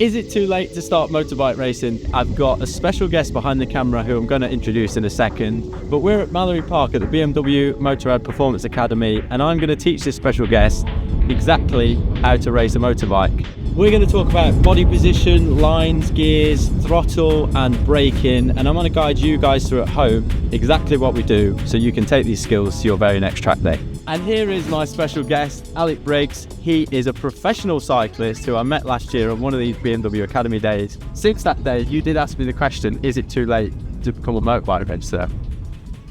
Is it too late to start motorbike racing? I've got a special guest behind the camera who I'm going to introduce in a second, but we're at Mallory Park at the BMW Motorrad Performance Academy, and I'm going to teach this special guest exactly how to race a motorbike. We're going to talk about body position, lines, gears, throttle and braking, and I'm going to guide you guys through at home exactly what we do so you can take these skills to your very next track day. And here is my special guest, Alec Briggs. He is a professional cyclist who I met last year on one of these BMW Academy days. Since that day, you did ask me the question, is it too late to become a motorbike racer?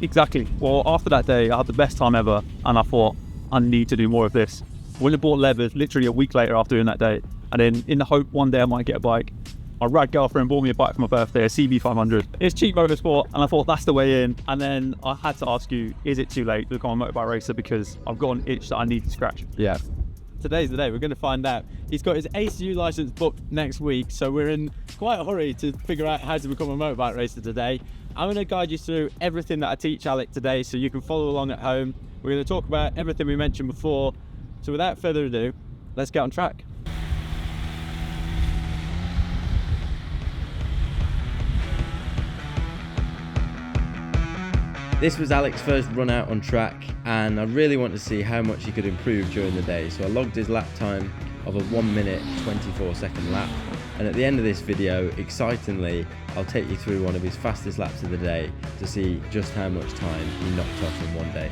Exactly. Well, after that day, I had the best time ever, and I thought, I need to do more of this. Went and bought levers literally a week later after doing that day. And then in the hope one day I might get a bike, my rad girlfriend bought me a bike for my birthday, a CB500. It's cheap motorsport, and I thought that's the way in. And then I had to ask you, is it too late to become a motorbike racer? Because I've got an itch that I need to scratch. Yeah. Today's the day, we're going to find out. He's got his ACU license booked next week, so we're in quite a hurry to figure out how to become a motorbike racer today. I'm going to guide you through everything that I teach Alec today so you can follow along at home. We're going to talk about everything we mentioned before. So without further ado, let's get on track. This was Alec's first run out on track, and I really want to see how much he could improve during the day, so I logged his lap time of a 1 minute 24 second lap, and at the end of this video, excitingly, I'll take you through one of his fastest laps of the day to see just how much time he knocked off in one day.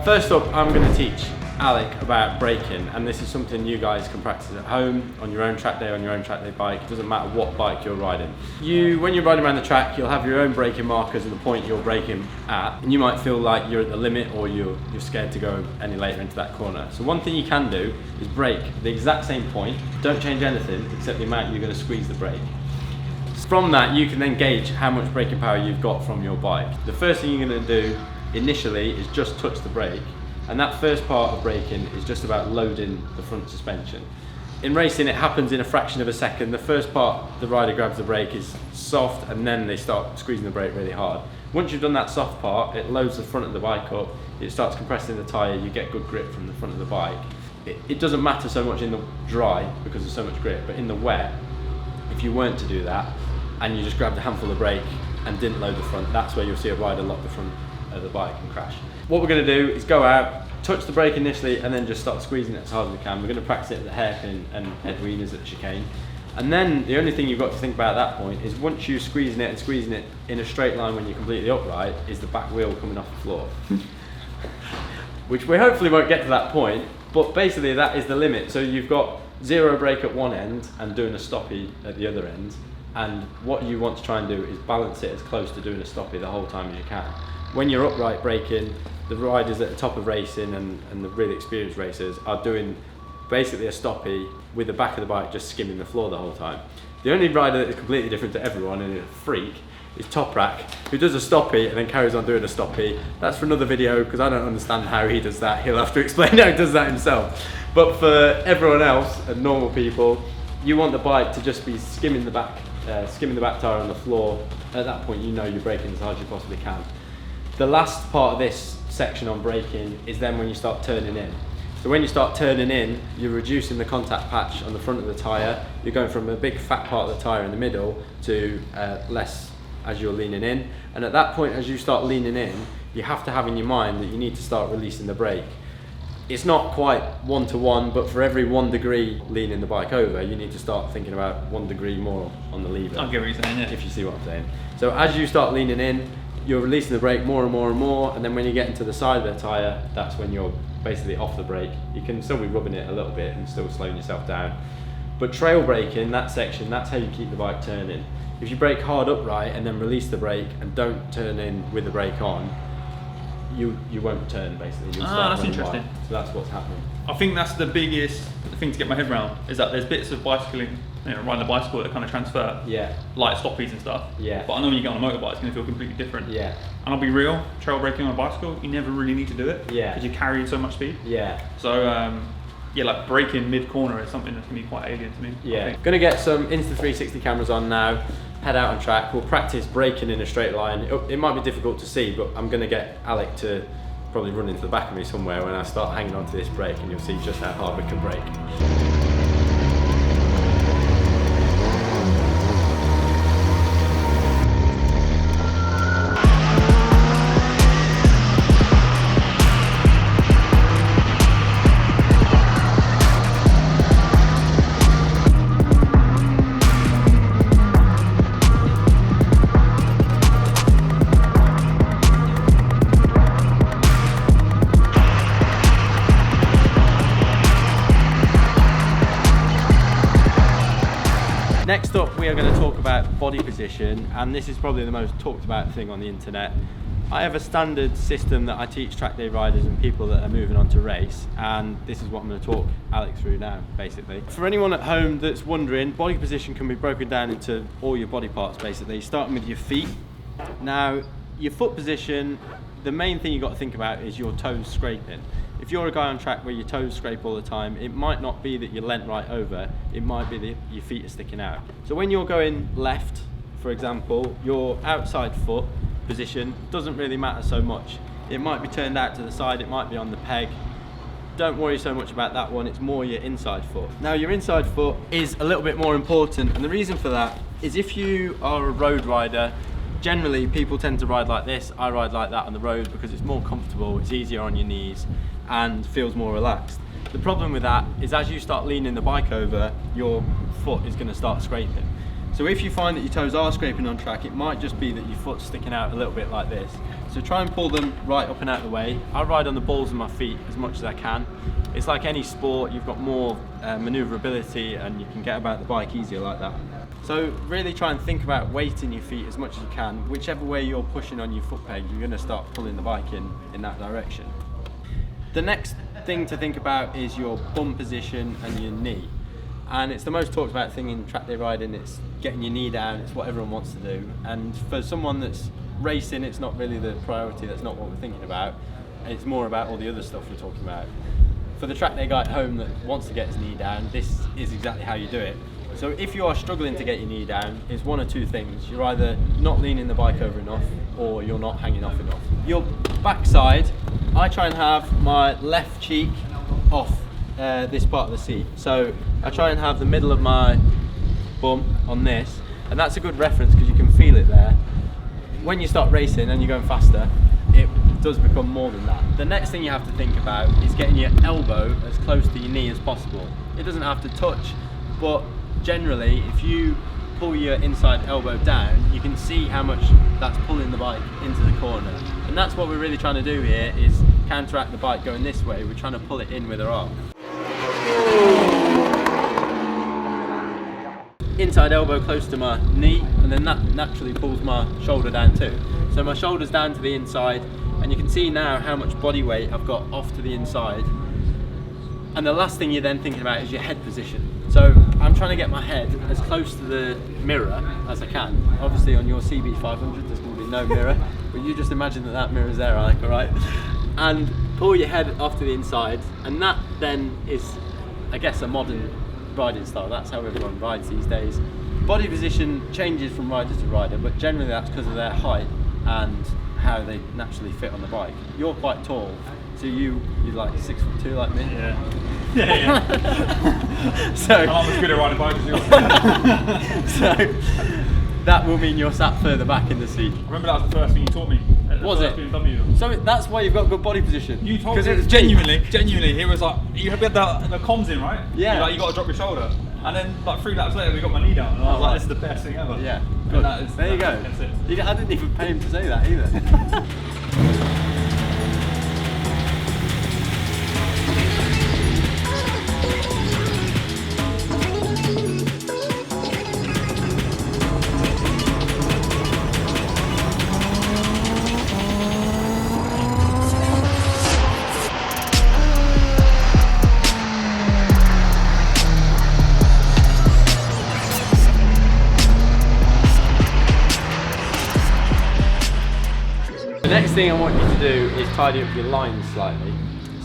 First up, I'm going to teach Alec about braking, and this is something you guys can practice at home, on your own track day, on your own track day bike. It doesn't matter what bike you're riding. When you're riding around the track, you'll have your own braking markers and the point you're braking at, and you might feel like you're at the limit or you're scared to go any later into that corner. So one thing you can do is brake at the exact same point. Don't change anything except the amount you're going to squeeze the brake. From that, you can then gauge how much braking power you've got from your bike. The first thing you're going to do initially is just touch the brake, and that first part of braking is just about loading the front suspension. In racing, it happens in a fraction of a second. The first part the rider grabs the brake is soft, and then they start squeezing the brake really hard. Once you've done that soft part, it loads the front of the bike up, it starts compressing the tyre, you get good grip from the front of the bike. It doesn't matter so much in the dry because there's so much grip, but in the wet, if you weren't to do that and you just grabbed a handful of brake and didn't load the front, that's where you'll see a rider lock the front of the bike and crash. What we're going to do is go out, touch the brake initially, and then just start squeezing it as hard as we can. We're going to practice it at the hairpin and head wieners at the chicane. And then the only thing you've got to think about at that point is once you're squeezing it and squeezing it in a straight line when you're completely upright, is the back wheel coming off the floor. Which we hopefully won't get to that point, but basically that is the limit. So you've got zero brake at one end and doing a stoppie at the other end. And what you want to try and do is balance it as close to doing a stoppie the whole time as you can. When you're upright braking, the riders at the top of racing and the really experienced racers are doing basically a stoppie with the back of the bike just skimming the floor the whole time. The only rider that is completely different to everyone and is a freak is Toprak, who does a stoppie and then carries on doing a stoppie. That's for another video because I don't understand how he does that. He'll have to explain how he does that himself. But for everyone else and normal people, you want the bike to just be skimming the back tire on the floor. At that point, you know you're braking as hard as you possibly can. The last part of this section on braking is then when you start turning in. So when you start turning in, you're reducing the contact patch on the front of the tyre. You're going from a big fat part of the tyre in the middle to less as you're leaning in. And at that point, as you start leaning in, you have to have in your mind that you need to start releasing the brake. It's not quite 1 to 1, but for every 1 degree leaning the bike over, you need to start thinking about 1 degree more on the lever. I get what you're saying, yeah. If you see what I'm saying. So as you start leaning in, you're releasing the brake more and more and more, and then when you get into the side of the tyre, that's when you're basically off the brake. You can still be rubbing it a little bit and still slowing yourself down. But trail braking, that section, that's how you keep the bike turning. If you brake hard upright and then release the brake and don't turn in with the brake on, you won't turn basically. You'll start that's interesting. wide. So that's what's happening. I think that's the biggest thing to get my head around, is that there's bits of bicycling, riding a bicycle that kind of transfer, Yeah. like stoppies and stuff. Yeah. But I know when you get on a motorbike, it's going to feel completely different. Yeah. And I'll be real, trail braking on a bicycle, you never really need to do it. Yeah. Because you're carrying so much speed. Yeah. So, yeah, like braking mid-corner is something that's going to be quite alien to me. Yeah. Going to get some Insta360 cameras on now. Head out on track. We'll practice braking in a straight line. It might be difficult to see, but I'm going to get Alec to probably run into the back of me somewhere when I start hanging onto this brake, and you'll see just how hard we can brake. Next up, we are going to talk about body position, and this is probably the most talked about thing on the internet. I have a standard system that I teach track day riders and people that are moving on to race, and this is what I'm going to talk Alex through now, basically. For anyone at home that's wondering, body position can be broken down into all your body parts, basically, starting with your feet. Now, your foot position, the main thing you've got to think about is your toes scraping. If you're a guy on track where your toes scrape all the time, it might not be that you're leant right over, it might be that your feet are sticking out. So when you're going left, for example, your outside foot position doesn't really matter so much. It might be turned out to the side, it might be on the peg. Don't worry so much about that one, it's more your inside foot. Now your inside foot is a little bit more important, and the reason for that is if you are a road rider, generally people tend to ride like this. I ride like that on the road because it's more comfortable, it's easier on your knees and feels more relaxed. The problem with that is as you start leaning the bike over, your foot is going to start scraping. So if you find that your toes are scraping on track, it might just be that your foot's sticking out a little bit like this. So try and pull them right up and out of the way. I ride on the balls of my feet as much as I can. It's like any sport, you've got more manoeuvrability and you can get about the bike easier like that. So really try and think about weight in your feet as much as you can. Whichever way you're pushing on your foot peg, you're going to start pulling the bike in that direction. The next thing to think about is your bum position and your knee. And it's the most talked about thing in track day riding. It's getting your knee down, it's what everyone wants to do. And for someone that's racing, it's not really the priority, that's not what we're thinking about. It's more about all the other stuff we're talking about. For the track day guy at home that wants to get his knee down, this is exactly how you do it. So if you are struggling to get your knee down, it's one of two things. You're either not leaning the bike over enough or you're not hanging off enough. Your backside, I try and have my left cheek off this part of the seat. So I try and have the middle of my bum on this, and that's a good reference because you can feel it there. When you start racing and you're going faster, it does become more than that. The next thing you have to think about is getting your elbow as close to your knee as possible. It doesn't have to touch, but generally if you pull your inside elbow down, you can see how much that's pulling the bike into the corner. And that's what we're really trying to do here, is counteract the bike going this way. We're trying to pull it in with our arm. Inside elbow close to my knee, and then that naturally pulls my shoulder down too. So my shoulder's down to the inside, and you can see now how much body weight I've got off to the inside. And the last thing you're then thinking about is your head position. So I'm trying to get my head as close to the mirror as I can. Obviously on your CB500 there's going to be no mirror, but you just imagine that that mirror's there, Alec, alright? And pull your head off to the inside, and that then is, I guess, a modern riding style. That's how everyone rides these days. Body position changes from rider to rider, but generally that's because of their height and how they naturally fit on the bike. You're quite tall, so you're like 6'2" like me. Yeah. So I'm not as good at riding bikes as you are. So that will mean you're sat further back in the seat. I remember that was the first thing you taught me. Was it? BMW. So that's why you've got good body position. You told me, it was genuinely, it was like, you had the comms in, right? Yeah. You got to drop your shoulder. And then like 3 laps later we got my knee down, and I was like, this is the best thing ever. Yeah, good. There you go. I didn't even pay him to say that either. The next thing I want you to do is tidy up your lines slightly.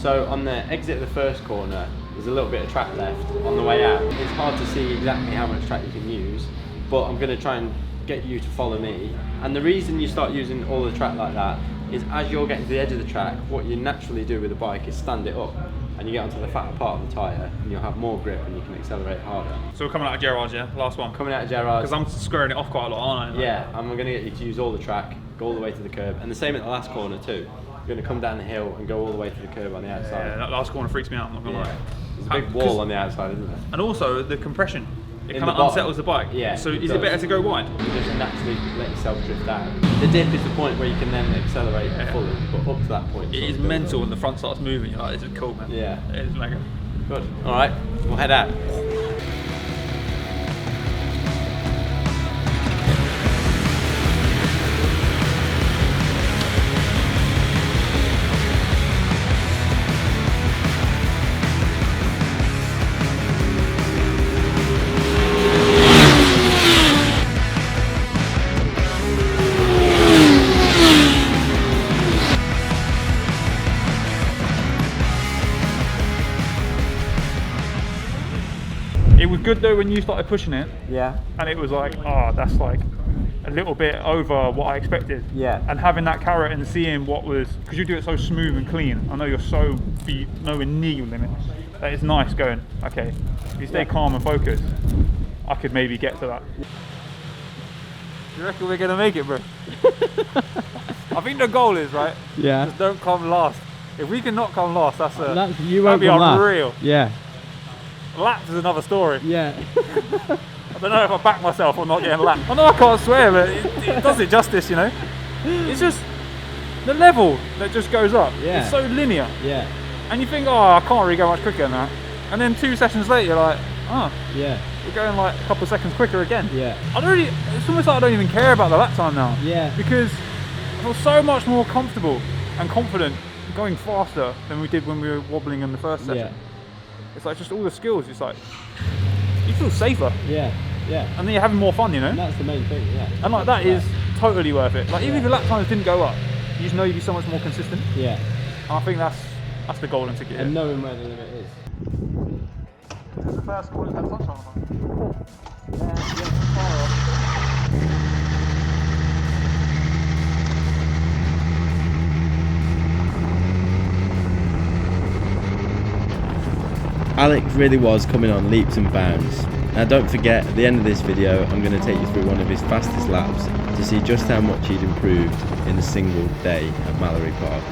So on the exit of the first corner, there's a little bit of track left on the way out. It's hard to see exactly how much track you can use, but I'm going to try and get you to follow me. And the reason you start using all the track like that is as you're getting to the edge of the track, what you naturally do with the bike is stand it up and you get onto the fatter part of the tyre and you'll have more grip and you can accelerate harder. So we're coming out of Gerard's, yeah? Last one. Coming out of Gerard's. Because I'm squaring it off quite a lot, aren't I? Yeah, and we're going to get you to use all the track, go all the way to the curb, and the same at the last corner too. You're going to come down the hill and go all the way to the curb on the outside. Yeah, that last corner freaks me out, I'm not going to lie. There's a big wall on the outside, isn't there? And also the compression. It In kind the of bottom. unsettles the bike. Yeah, So it is it does. better to go wide? You just naturally let yourself drift down. The dip is the point where you can then accelerate fully, but up to that point. It is mental when the front starts moving. You're like, this is cool, man. Yeah. It is mega. Good. All right, we'll head out. It was good though when you started pushing it, Yeah. and it was like, oh, that's like a little bit over what I expected. Yeah. And having that carrot and seeing what was, because you do it so smooth and clean, I know you're so nowhere near your limit, that it's nice going, okay, if you stay calm and focused, I could maybe get to that. You reckon we're going to make it, bro? I think the goal is, right? Yeah. Just don't come last. If we can not come last, You that'd be unreal. Yeah. Laps is another story. Yeah. I don't know if I back myself or not getting lapped. I know I can't swear, but it does it justice, you know? It's just the level that just goes up. Yeah. It's so linear. Yeah. And you think, oh, I can't really go much quicker than that. And then 2 sessions later, you're like, oh, Yeah. we're going like a couple of seconds quicker again. Yeah. It's almost like I don't even care about the lap time now. Yeah. Because I feel so much more comfortable and confident going faster than we did when we were wobbling in the first session. It's like just all the skills, it's like, you feel safer. Yeah. Yeah. And then you're having more fun, you know? And that's the main thing, yeah. And like that is totally worth it. Like even Yeah. if your lap times didn't go up, you just know you'd be so much more consistent. Yeah. And I think that's the golden ticket. And knowing where the limit is. The first corner had sunshine on. Alec really was coming on leaps and bounds. Now don't forget, at the end of this video, I'm going to take you through one of his fastest laps to see just how much he'd improved in a single day at Mallory Park.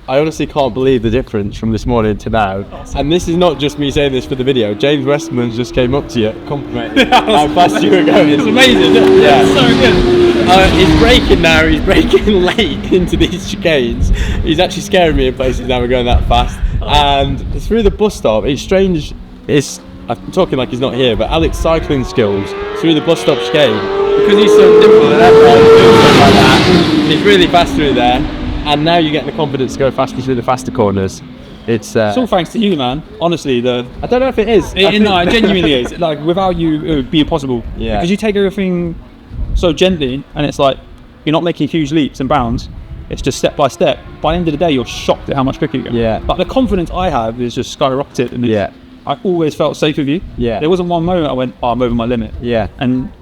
I honestly can't believe the difference from this morning to now. And this is not just me saying this for the video. James Westman just came up to you, complimented how fast you were going. It's amazing, isn't it? Yeah. It's so good. He's braking now, he's braking late into these chicanes. He's actually scaring me in places now we're going that fast. And through the bus stop, it's strange, I'm talking like he's not here, but Alec's cycling skills through the bus stop chicane, because he's so nimble and everyone doing stuff like that, he's really fast through there. And now you're getting the confidence to go faster through the faster corners. It's all thanks to you, man. Honestly, I don't know if it is. no, it genuinely is. Like without you, it would be impossible. Yeah. Because you take everything so gently, and it's like you're not making huge leaps and bounds. It's just step by step. By the end of the day, you're shocked at how much quicker you go. Yeah. But the confidence I have is just skyrocketed, and I always felt safe with you. Yeah. There wasn't one moment I went, oh, I'm over my limit. Yeah. And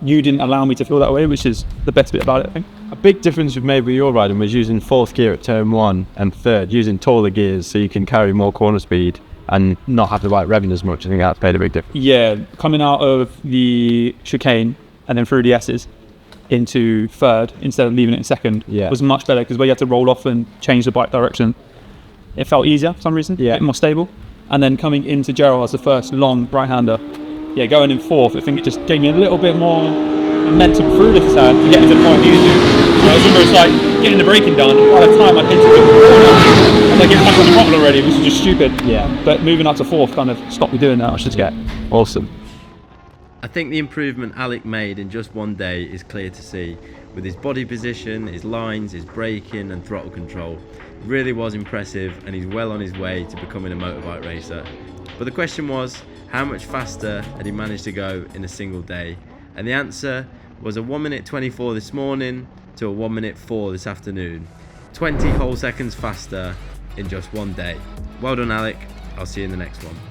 you didn't allow me to feel that way, which is the best bit about it, I think. A big difference we've made with your riding was using fourth gear at turn 1 and third, using taller gears so you can carry more corner speed and not have the bike revving as much. I think that's made a big difference. Yeah, coming out of the chicane and then through the S's into third instead of leaving it in second was much better, because where you had to roll off and change the bike direction, it felt easier for some reason, a bit more stable. And then coming into Gerald as the first long right-hander, going in fourth, I think it just gave me a little bit more momentum through the turn to get to the point I needed to. So it was almost like getting the braking done. By the time I hit the corner, I was like getting back on the throttle already, which is just stupid. Yeah. But moving up to fourth kind of stopped me doing that. I should get Awesome. I think the improvement Alec made in just one day is clear to see, with his body position, his lines, his braking and throttle control. It really was impressive, and he's well on his way to becoming a motorbike racer. But the question was, how much faster had he managed to go in a single day? And the answer was a 1:24 this morning to a 1:04 this afternoon. 20 whole seconds faster in just one day. Well done, Alec. I'll see you in the next one.